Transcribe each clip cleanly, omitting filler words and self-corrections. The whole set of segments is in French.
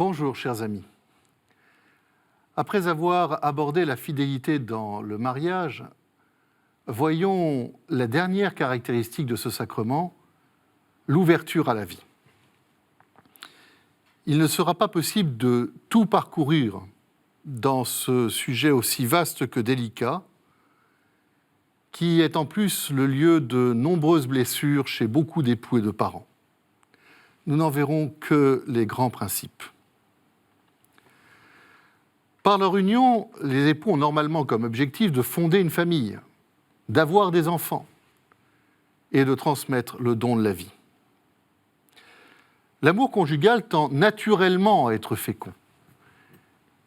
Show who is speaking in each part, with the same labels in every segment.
Speaker 1: Bonjour, chers amis. Après avoir abordé la fidélité dans le mariage, voyons la dernière caractéristique de ce sacrement, l'ouverture à la vie. Il ne sera pas possible de tout parcourir dans ce sujet aussi vaste que délicat, qui est en plus le lieu de nombreuses blessures chez beaucoup d'époux et de parents. Nous n'en verrons que les grands principes. Par leur union, les époux ont normalement comme objectif de fonder une famille, d'avoir des enfants et de transmettre le don de la vie. L'amour conjugal tend naturellement à être fécond.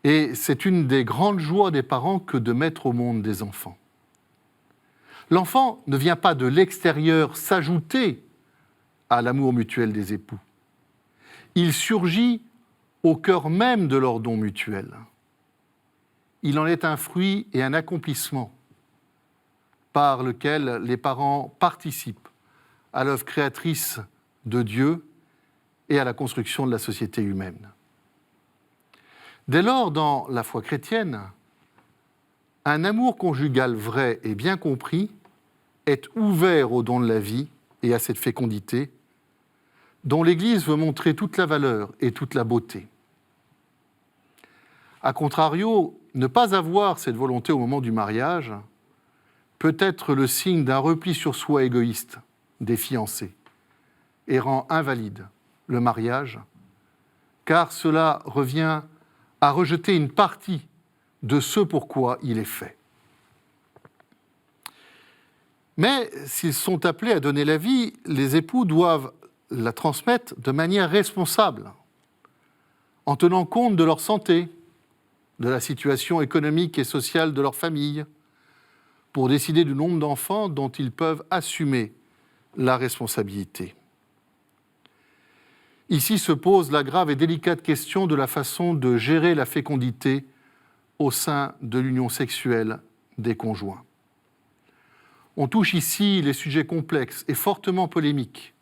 Speaker 1: Et c'est une des grandes joies des parents que de mettre au monde des enfants. L'enfant ne vient pas de l'extérieur s'ajouter à l'amour mutuel des époux. Il surgit au cœur même de leur don mutuel. Il en est un fruit et un accomplissement par lequel les parents participent à l'œuvre créatrice de Dieu et à la construction de la société humaine. Dès lors, dans la foi chrétienne, un amour conjugal vrai et bien compris est ouvert au don de la vie et à cette fécondité, dont l'Église veut montrer toute la valeur et toute la beauté. A contrario, ne pas avoir cette volonté au moment du mariage peut être le signe d'un repli sur soi égoïste des fiancés et rend invalide le mariage, car cela revient à rejeter une partie de ce pourquoi il est fait. Mais s'ils sont appelés à donner la vie, les époux doivent la transmettre de manière responsable, en tenant compte de leur santé, de la situation économique et sociale de leur famille, pour décider du nombre d'enfants dont ils peuvent assumer la responsabilité. Ici se pose la grave et délicate question de la façon de gérer la fécondité au sein de l'union sexuelle des conjoints. On touche ici les sujets complexes et fortement polémiques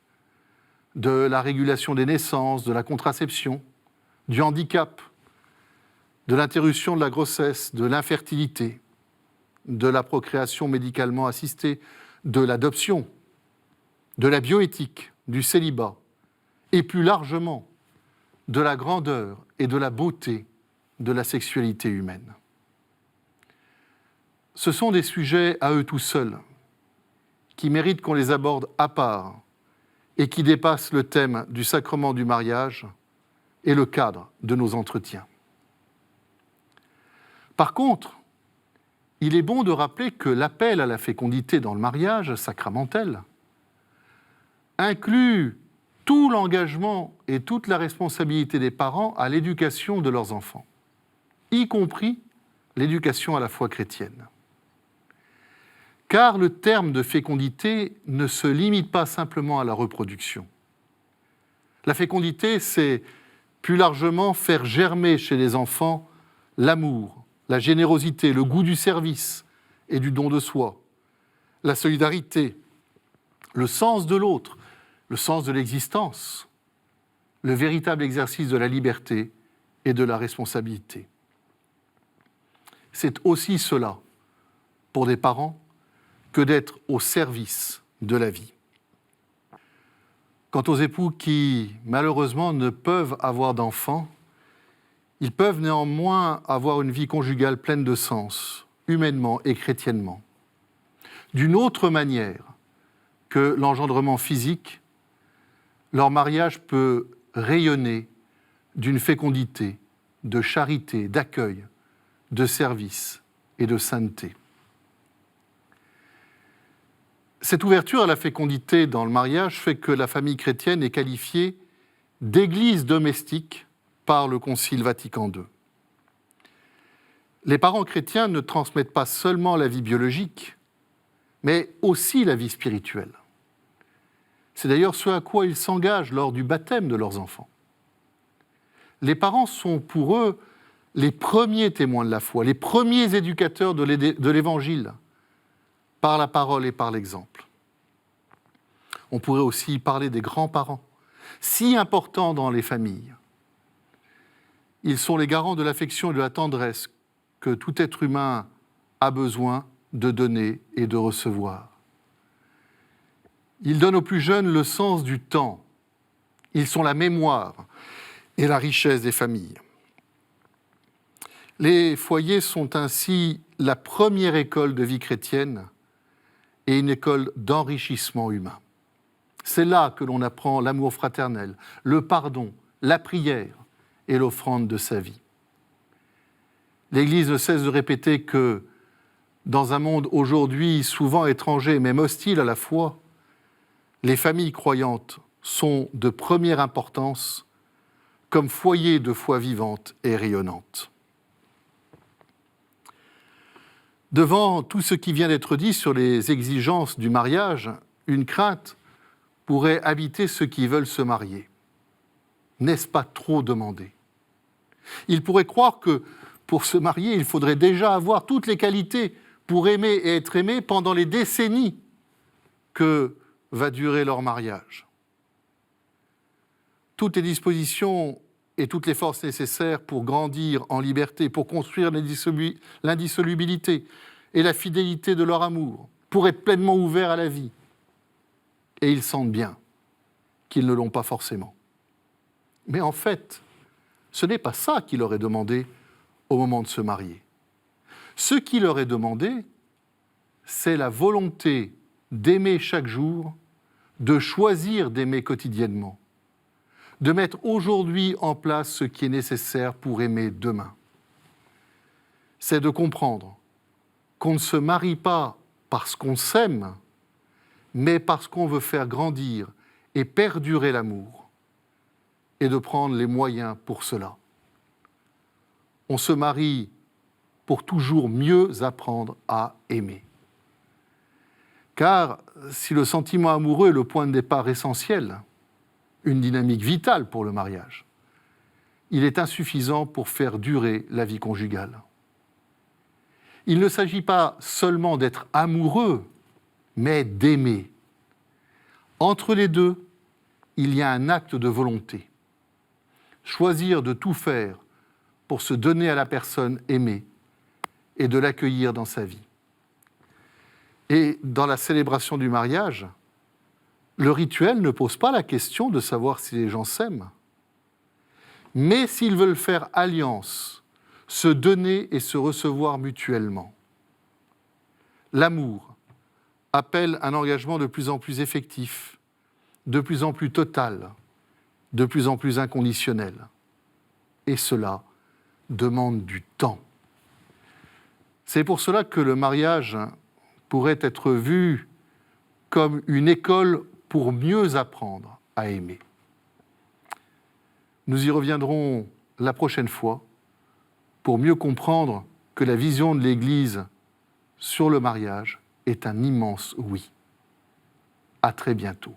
Speaker 1: de la régulation des naissances, de la contraception, du handicap, de l'interruption de la grossesse, de l'infertilité, de la procréation médicalement assistée, de l'adoption, de la bioéthique, du célibat, et plus largement de la grandeur et de la beauté de la sexualité humaine. Ce sont des sujets à eux tout seuls, qui méritent qu'on les aborde à part et qui dépassent le thème du sacrement du mariage et le cadre de nos entretiens. Par contre, il est bon de rappeler que l'appel à la fécondité dans le mariage sacramentel inclut tout l'engagement et toute la responsabilité des parents à l'éducation de leurs enfants, y compris l'éducation à la foi chrétienne. Car le terme de fécondité ne se limite pas simplement à la reproduction. La fécondité, c'est plus largement faire germer chez les enfants l'amour, la générosité, le goût du service et du don de soi, la solidarité, le sens de l'autre, le sens de l'existence, le véritable exercice de la liberté et de la responsabilité. C'est aussi cela, pour des parents, que d'être au service de la vie. Quant aux époux qui, malheureusement, ne peuvent avoir d'enfants, ils peuvent néanmoins avoir une vie conjugale pleine de sens, humainement et chrétiennement, d'une autre manière que l'engendrement physique. Leur mariage peut rayonner d'une fécondité, de charité, d'accueil, de service et de sainteté. Cette ouverture à la fécondité dans le mariage fait que la famille chrétienne est qualifiée d'église domestique par le Concile Vatican II. Les parents chrétiens ne transmettent pas seulement la vie biologique, mais aussi la vie spirituelle. C'est d'ailleurs ce à quoi ils s'engagent lors du baptême de leurs enfants. Les parents sont pour eux les premiers témoins de la foi, les premiers éducateurs de l'Évangile, par la parole et par l'exemple. On pourrait aussi parler des grands-parents, si importants dans les familles. Ils sont les garants de l'affection et de la tendresse que tout être humain a besoin de donner et de recevoir. Ils donnent aux plus jeunes le sens du temps. Ils sont la mémoire et la richesse des familles. Les foyers sont ainsi la première école de vie chrétienne et une école d'enrichissement humain. C'est là que l'on apprend l'amour fraternel, le pardon, la prière et l'offrande de sa vie. L'Église ne cesse de répéter que dans un monde aujourd'hui souvent étranger, même hostile à la foi, les familles croyantes sont de première importance comme foyer de foi vivante et rayonnante. Devant tout ce qui vient d'être dit sur les exigences du mariage, une crainte pourrait habiter ceux qui veulent se marier. N'est-ce pas trop demandé ? Ils pourraient croire que pour se marier, il faudrait déjà avoir toutes les qualités pour aimer et être aimé pendant les décennies que va durer leur mariage. Toutes les dispositions et toutes les forces nécessaires pour grandir en liberté, pour construire l'indissolubilité et la fidélité de leur amour, pour être pleinement ouverts à la vie. Et ils sentent bien qu'ils ne l'ont pas forcément. Mais en fait, ce n'est pas ça qui leur est demandé au moment de se marier. Ce qui leur est demandé, c'est la volonté d'aimer chaque jour, de choisir d'aimer quotidiennement, de mettre aujourd'hui en place ce qui est nécessaire pour aimer demain. C'est de comprendre qu'on ne se marie pas parce qu'on s'aime, mais parce qu'on veut faire grandir et perdurer l'amour, et de prendre les moyens pour cela. On se marie pour toujours mieux apprendre à aimer. Car si le sentiment amoureux est le point de départ essentiel, une dynamique vitale pour le mariage, il est insuffisant pour faire durer la vie conjugale. Il ne s'agit pas seulement d'être amoureux, mais d'aimer. Entre les deux, il y a un acte de volonté. Choisir de tout faire pour se donner à la personne aimée et de l'accueillir dans sa vie. Et dans la célébration du mariage, le rituel ne pose pas la question de savoir si les gens s'aiment, mais s'ils veulent faire alliance, se donner et se recevoir mutuellement. L'amour appelle un engagement de plus en plus effectif, de plus en plus total, de plus en plus inconditionnel. Et cela demande du temps. C'est pour cela que le mariage pourrait être vu comme une école pour mieux apprendre à aimer. Nous y reviendrons la prochaine fois pour mieux comprendre que la vision de l'Église sur le mariage est un immense oui. À très bientôt.